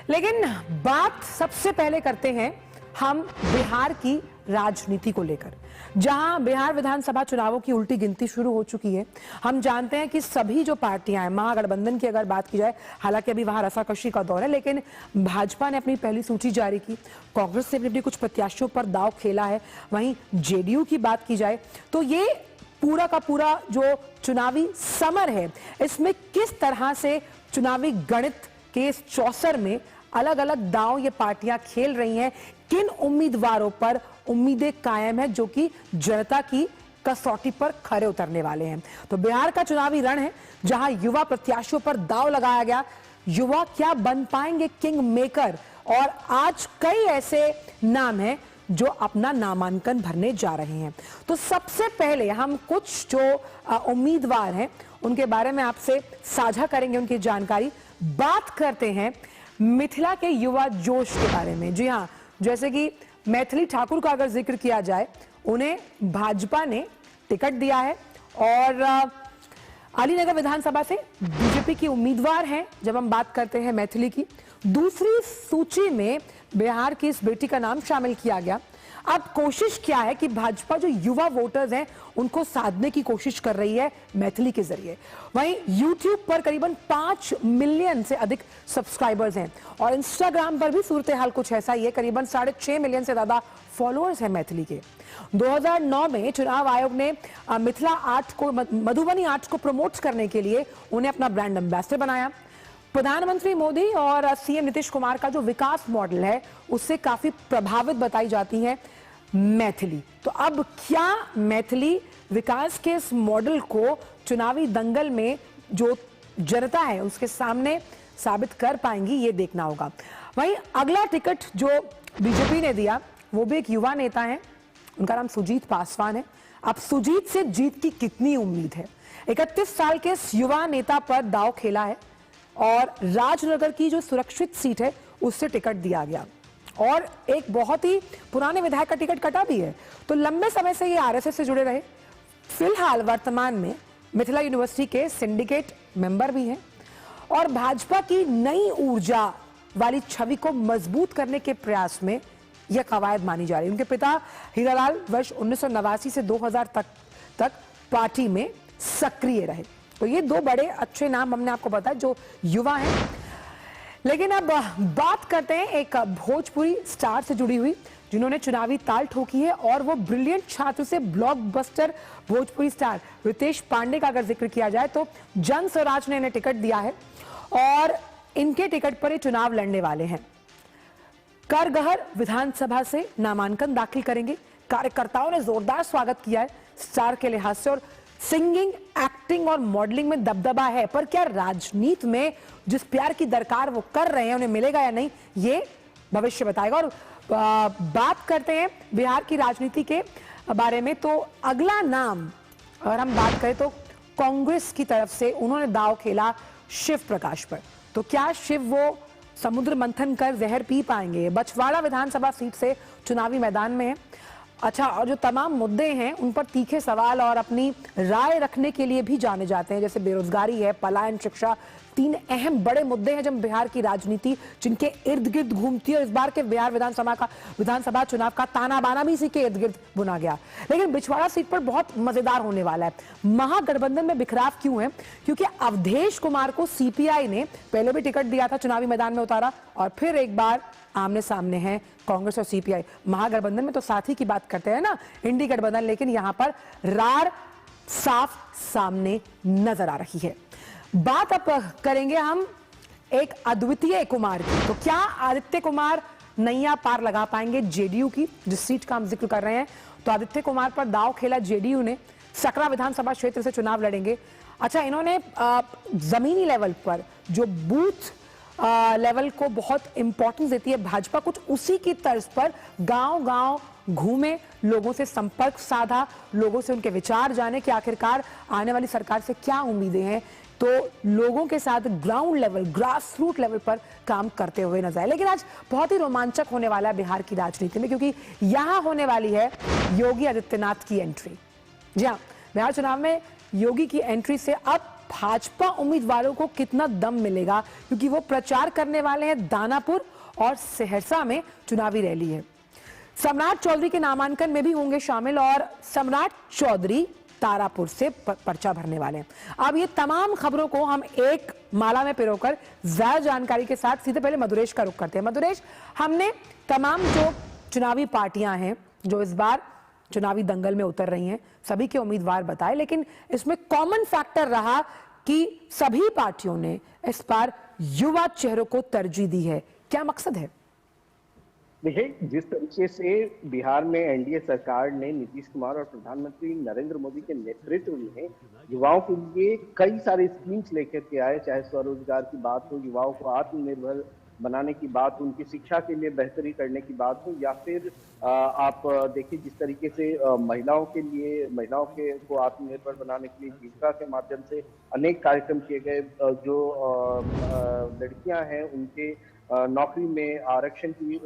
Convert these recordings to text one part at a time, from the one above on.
लेकिन बात सबसे पहले करते हैं हम बिहार की राजनीति को लेकर, जहां बिहार विधानसभा चुनावों की उल्टी गिनती शुरू हो चुकी है। हम जानते हैं कि सभी जो पार्टियां हैं, महागठबंधन की अगर बात की जाए, हालांकि अभी वहां रसाकशी का दौर है, लेकिन भाजपा ने अपनी पहली सूची जारी की, कांग्रेस ने अपनी कुछ प्रत्याशियों पर दांव खेला है, वहीं जेडीयू की बात की जाए तो ये पूरा का पूरा जो चुनावी समर है, इसमें किस तरह से चुनावी गणित के इस चौसर में अलग अलग दांव ये पार्टियां खेल रही हैं, किन उम्मीदवारों पर उम्मीदें कायम है जो कि जनता की कसौटी पर खरे उतरने वाले हैं। तो बिहार का चुनावी रण है जहां युवा प्रत्याशियों पर दांव लगाया गया। युवा क्या बन पाएंगे किंग मेकर, और आज कई ऐसे नाम हैं जो अपना नामांकन भरने जा रहे हैं। तो सबसे पहले हम कुछ जो उम्मीदवार हैं उनके बारे में आपसे साझा करेंगे, उनकी जानकारी। बात करते हैं मिथिला के युवा जोश के बारे में। जी हाँ, जैसे कि मैथिली ठाकुर का अगर जिक्र किया जाए, उन्हें भाजपा ने टिकट दिया है और अलीनगर विधानसभा से बीजेपी की उम्मीदवार हैं। जब हम बात करते हैं मैथिली की, दूसरी सूची में बिहार की इस बेटी का नाम शामिल किया गया। अब कोशिश क्या है कि भाजपा जो युवा वोटर्स हैं उनको साधने की कोशिश कर रही है मैथिली के जरिए। वहीं YouTube पर करीबन 5 मिलियन से अधिक सब्सक्राइबर्स हैं और इंस्टाग्राम पर भी सूरत हाल कुछ ऐसा ही है, करीबन 6.5 मिलियन से ज्यादा फॉलोअर्स हैं मैथिली के। 2009 में चुनाव आयोग ने मिथिला आर्ट को, मधुबनी आर्ट को प्रमोट करने के लिए उन्हें अपना ब्रांड एम्बेसडर बनाया। प्रधानमंत्री मोदी और सीएम नीतीश कुमार का जो विकास मॉडल है उससे काफी प्रभावित बताई जाती है मैथिली। तो अब क्या मैथिली विकास के इस मॉडल को चुनावी दंगल में जो जनता है उसके सामने साबित कर पाएंगी, ये देखना होगा। वहीं अगला टिकट जो बीजेपी ने दिया वो भी एक युवा नेता है, उनका नाम सुजीत पासवान है। अब सुजीत से जीत की कितनी उम्मीद है? 31 साल के इस युवा नेता पर दांव खेला है और राजनगर की जो सुरक्षित सीट है उससे टिकट दिया गया और एक बहुत ही पुराने विधायक का टिकट कटा भी है। तो लंबे समय से ये आरएसएस से जुड़े रहे। फिलहाल वर्तमान में मिथिला यूनिवर्सिटी के सिंडिकेट मेंबर भी हैं और भाजपा की नई ऊर्जा वाली छवि को मजबूत करने के प्रयास में यह कवायद मानी जा रही है। उनके पिता हीरालाल वर्ष 1989 से 2000 तक पार्टी में सक्रिय रहे। तो ये दो बड़े अच्छे नाम हमने आपको बताया जो युवा हैं। लेकिन अब बात करते हैं एक भोजपुरी स्टार से जुड़ी हुई, जिन्होंने चुनावी ताल ठोकी है और वो ब्रिलियंट छात्र से ब्लॉकबस्टर भोजपुरी स्टार रितेश पांडे का अगर जिक्र किया जाए तो जन स्वराज ने इन्हें टिकट दिया है और इनके टिकट पर ये चुनाव लड़ने वाले हैं। करगहर विधानसभा से नामांकन दाखिल करेंगे। कार्यकर्ताओं ने जोरदार स्वागत किया है स्टार के लिहाज से और सिंगिंग, एक्टिंग और मॉडलिंग में दबदबा है, पर क्या राजनीति में जिस प्यार की दरकार वो कर रहे हैं उन्हें मिलेगा या नहीं, ये भविष्य बताएगा। और बात करते हैं बिहार की राजनीति के बारे में, तो अगला नाम अगर हम बात करें तो कांग्रेस की तरफ से उन्होंने दांव खेला शिव प्रकाश पर। तो क्या शिव वो समुद्र मंथन कर जहर पी पाएंगे? बछवाड़ा विधानसभा सीट से चुनावी मैदान में है। अच्छा, और जो तमाम मुद्दे हैं उन पर तीखे सवाल और अपनी राय रखने के लिए भी जाने जाते हैं, जैसे बेरोजगारी है, पलायन, शिक्षा, 3 अहम बड़े मुद्दे हैं जब बिहार की राजनीति जिनके इर्द गिर्द घूमती है। और इस बार के बिहार विधानसभा चुनाव का ताना बाना भी इसी के इर्द गिर्द बुना गया। लेकिन बिछवाड़ा सीट पर बहुत मजेदार होने वाला है। महागठबंधन में बिखराव क्यों है? क्योंकि अवधेश कुमार को सीपीआई ने पहले भी टिकट दिया था, चुनावी मैदान में उतारा, और फिर एक बार आमने सामने हैं कांग्रेस और सीपीआई। महागठबंधन में तो साथी की बात करते हैं ना, इंडी गठबंधन, लेकिन यहां पर रार साफ सामने नजर आ रही है। बात अब करेंगे हम एक अद्वितीय कुमार की। तो क्या आदित्य कुमार नैया पार लगा पाएंगे जेडीयू की, जिस सीट का हम जिक्र कर रहे हैं? तो आदित्य कुमार पर दांव खेला जेडीयू ने। सकरा विधानसभा क्षेत्र से चुनाव लड़ेंगे। अच्छा, इन्होंने जमीनी लेवल पर जो बूथ लेवल को बहुत इंपॉर्टेंस देती है भाजपा, कुछ उसी की तर्ज पर गांव-गांव घूमे, लोगों से संपर्क साधा, लोगों से उनके विचार जाने कि आखिरकार आने वाली सरकार से क्या उम्मीदें हैं। तो लोगों के साथ ground level, grass root level पर काम करते हुए नजर आए। लेकिन आज बहुत ही रोमांचक होने वाला है बिहार की राजनीति में, क्योंकि यहां होने वाली है योगी आदित्यनाथ की एंट्री। जी हाँ, बिहार चुनाव में योगी की एंट्री से अब भाजपा उम्मीदवारों को कितना दम मिलेगा, क्योंकि वो प्रचार करने वाले हैं दानापुर और सहरसा में चुनावी रैली है। सम्राट चौधरी के नामांकन में भी होंगे शामिल और सम्राट चौधरी तारापुर से पर्चा भरने वाले हैं। अब ये तमाम खबरों को हम एक माला में पिरोकर ज्यादा जानकारी के साथ सीधे पहले मधुरेश का रुख करते हैं। मधुरेश, हमने तमाम जो चुनावी पार्टियां हैं जो इस बार चुनावी दंगल में उतर रही हैं, सभी के उम्मीदवार बताए, लेकिन इसमें कॉमन फैक्टर रहा कि सभी पार्टियों ने इस बार युवा चेहरों को तरजीह दी है। क्या मकसद है? देखिए, जिस तरीके से बिहार में एनडीए सरकार ने नीतीश कुमार और प्रधानमंत्री नरेंद्र मोदी के नेतृत्व में युवाओं के लिए कई सारे स्कीम्स लेकर के आए, चाहे स्वरोजगार की बात हो, युवाओं को आत्मनिर्भर बनाने की बात हो, उनकी शिक्षा के लिए बेहतरी करने की बात हो, या फिर आप देखिए जिस तरीके से महिलाओं को आत्मनिर्भर बनाने के लिए जीविका के माध्यम से अनेक कार्यक्रम किए गए। जो लड़कियां हैं उनके नौकरी में आरक्षण की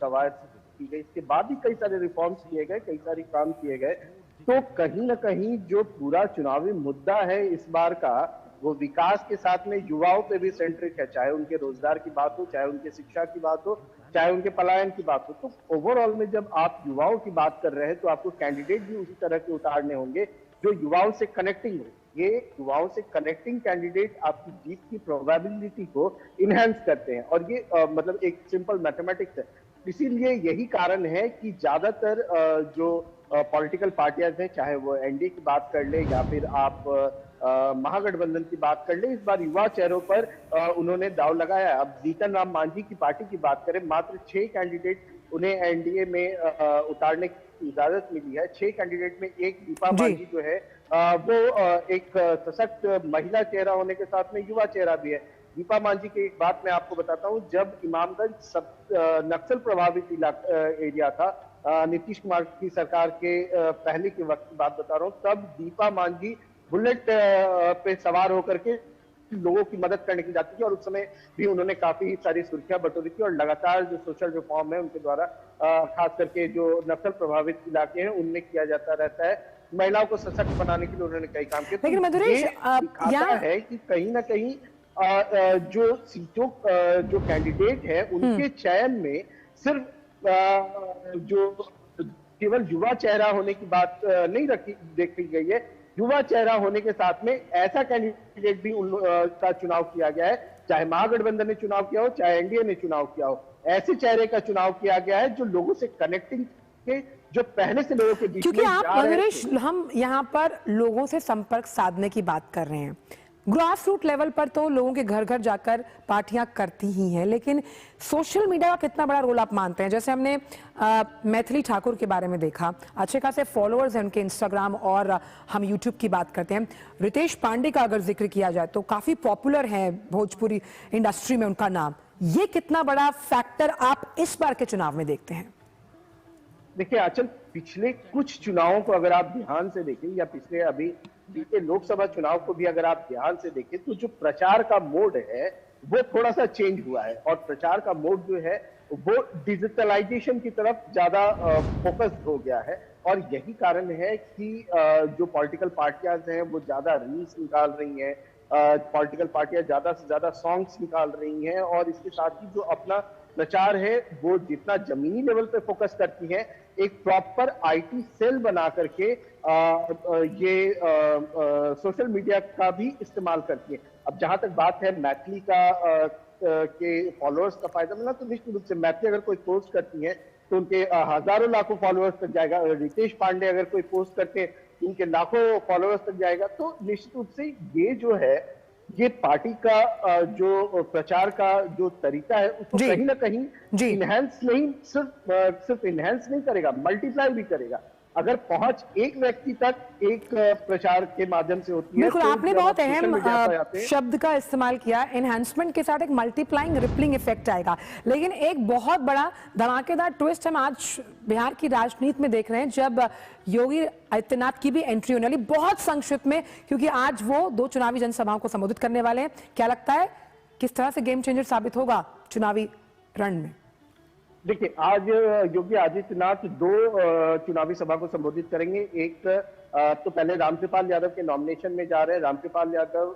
कवायद की गई। इसके बाद भी कई सारे रिफॉर्म्स किए गए, कई सारे काम किए गए। तो कहीं ना कहीं जो पूरा चुनावी मुद्दा है इस बार का, वो विकास के साथ में युवाओं पे भी सेंट्रिक है, चाहे उनके रोजगार की बात हो, चाहे उनके शिक्षा की बात हो, चाहे उनके पलायन की बात हो। तो ओवरऑल में जब आप युवाओं की बात कर रहे हैं तो आपको कैंडिडेट भी उसी तरह के उतारने होंगे जो युवाओं से कनेक्टिंग हो। ये युवाओं से कनेक्टिंग कैंडिडेट आपकी जीत की प्रोबेबिलिटी को इनहेंस करते हैं, और ये मतलब एक सिंपल मैथमेटिक्स है। इसीलिए यही कारण है कि ज्यादातर जो पॉलिटिकल पार्टियां हैं, चाहे वो एनडीए की बात कर ले या फिर आप महागठबंधन की बात कर ले, इस बार युवा चेहरों पर उन्होंने दाव लगाया है। अब जीतन राम मांझी की पार्टी की बात करें, मात्र 6 कैंडिडेट उन्हें एनडीए में उतारने की इजाजत मिली है। 6 कैंडिडेट में एक दीपा मांझी जो है वो एक सशक्त महिला चेहरा होने के साथ में युवा चेहरा भी है। दीपा मांझी की एक बात मैं आपको बताता हूं, जब इमामगंज नक्सल प्रभावित एरिया था, नीतीश कुमार की सरकार के पहले के वक्त की बात बता रहा हूं, तब दीपा मांझी बुलेट पे सवार होकर के लोगों की मदद करने की जाती थी, और उस समय भी उन्होंने काफी सारी सुर्खियां बटोरी थी। और लगातार जो सोशल रिफॉर्म है उनके द्वारा खास करके जो नक्सल प्रभावित इलाके हैं उनमें किया जाता रहता है। महिलाओं को सशक्त बनाने के लिए उन्होंने कई काम किए। लेकिन मधुरेश, दिखाता है कि कहीं ना कहीं जो सीटों जो कैंडिडेट है उनके चयन में सिर्फ जो केवल युवा चेहरा होने की बात नहीं देखी गई है, युवा चेहरा होने के साथ में ऐसा कैंडिडेट भी का चुनाव किया गया है, चाहे महागठबंधन ने चुनाव किया हो, चाहे एनडीए ने चुनाव किया हो, ऐसे चेहरे का चुनाव किया गया है जो लोगों से कनेक्टिंग के, जो पहले से लोगों के बीच में, क्योंकि आप मधुरेश, हम यहाँ पर लोगों से संपर्क साधने की बात कर रहे हैं। ग्रास रूट लेवल पर तो लोगों के घर घर जाकर पार्टियां करती ही हैं, लेकिन सोशल मीडिया का कितना बड़ा रोल आप मानते हैं? जैसे हमने मैथिली ठाकुर के बारे में देखा, अच्छे खासे फॉलोअर्स हैं उनके इंस्टाग्राम, और हम यूट्यूब की बात करते हैं। रितेश पांडे का अगर जिक्र किया जाए तो काफी पॉपुलर है भोजपुरी इंडस्ट्री में उनका नाम। ये कितना बड़ा फैक्टर आप इस बार के चुनाव में देखते हैं? देखिए आंचल, पिछले कुछ चुनावों को अगर आप ध्यान से देखें, या पिछले अभी बीते लोकसभा चुनाव को भी अगर आप ध्यान से देखें, तो जो प्रचार का मोड है वो थोड़ा सा चेंज हुआ है, और प्रचार का मोड जो है वो डिजिटलाइजेशन की तरफ ज्यादा फोकस्ड हो गया है। और यही कारण है कि जो पॉलिटिकल पार्टियां हैं वो ज्यादा रील्स निकाल रही हैं, पॉलिटिकल पार्टियां ज्यादा से ज्यादा सॉन्ग्स निकाल रही हैं, और इसके साथ ही जो अपना प्रचार है वो जितना जमीनी लेवल पे फोकस करती है, एक प्रॉपर आईटी सेल बना करके ये सोशल मीडिया का भी इस्तेमाल करती है। अब जहां तक बात है मैथिली का के फॉलोअर्स का फायदा मिलना, तो निश्चित रूप से मैथिली अगर कोई पोस्ट करती है तो उनके हजारों लाखों फॉलोअर्स तक जाएगा। रितेश पांडे अगर कोई पोस्ट करते हैं तो उनके लाखों फॉलोअर्स तक जाएगा। तो निश्चित रूप से ये जो है, ये पार्टी का जो प्रचार का जो तरीका है उसको कहीं ना कहीं इनहेंस नहीं, सिर्फ इनहेंस नहीं करेगा, मल्टीप्लाई भी करेगा। अगर पहुंच एक व्यक्ति तक एक प्रचार के माध्यम से होती है। बिल्कुल, तो आपने बहुत अहम शब्द का इस्तेमाल किया। एनहांसमेंट के साथ एक मल्टीप्लाइंग रिपलिंग इफेक्ट आएगा। लेकिन एक बहुत बड़ा धमाकेदार ट्विस्ट हम आज बिहार की राजनीति में देख रहे हैं, जब योगी आदित्यनाथ की भी एंट्री होने वाली, बहुत संक्षिप्त में, क्योंकि आज वो 2 चुनावी जनसभाओं को संबोधित करने वाले हैं। क्या लगता है किस तरह से गेम चेंजर साबित होगा चुनावी रण में? देखिए, आज योगी आदित्यनाथ 2 चुनावी सभा को संबोधित करेंगे। एक तो पहले रामकृपाल यादव के नॉमिनेशन में जा रहे हैं। रामकृपाल यादव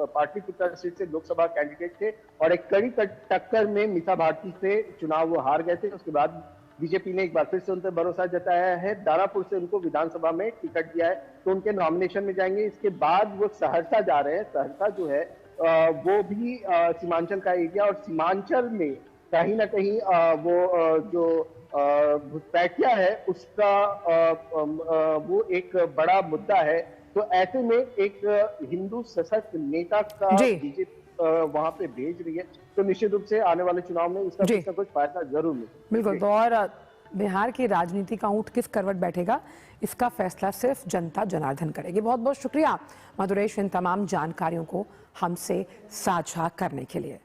पाटलिपुत्र सीट से लोकसभा कैंडिडेट थे और एक कड़ी टक्कर में मीसा भारती से चुनाव वो हार गए थे। उसके बाद बीजेपी ने एक बार फिर से उन पर भरोसा जताया है, दानापुर से उनको विधानसभा में टिकट दिया है, तो उनके नॉमिनेशन में जाएंगे। इसके बाद वो सहरसा जा रहे हैं। सहरसा जो है वो भी सीमांचल का एरिया, और सीमांचल में कहीं ना कहीं वो जो घुसपैठिया है उसका वो एक बड़ा मुद्दा है। तो ऐसे में एक हिंदू सशक्त नेता का बीजेपी वहां पे भेज रही है, तो निश्चित रूप से आने वाले चुनाव में इसका कुछ ना कुछ फायदा जरूर मिलेगा। बिल्कुल। तो और बिहार की राजनीति का ऊंट किस करवट बैठेगा, इसका फैसला सिर्फ जनता जनार्दन करेगी। बहुत बहुत शुक्रिया मधुरेश इन तमाम जानकारियों को हमसे साझा करने के लिए।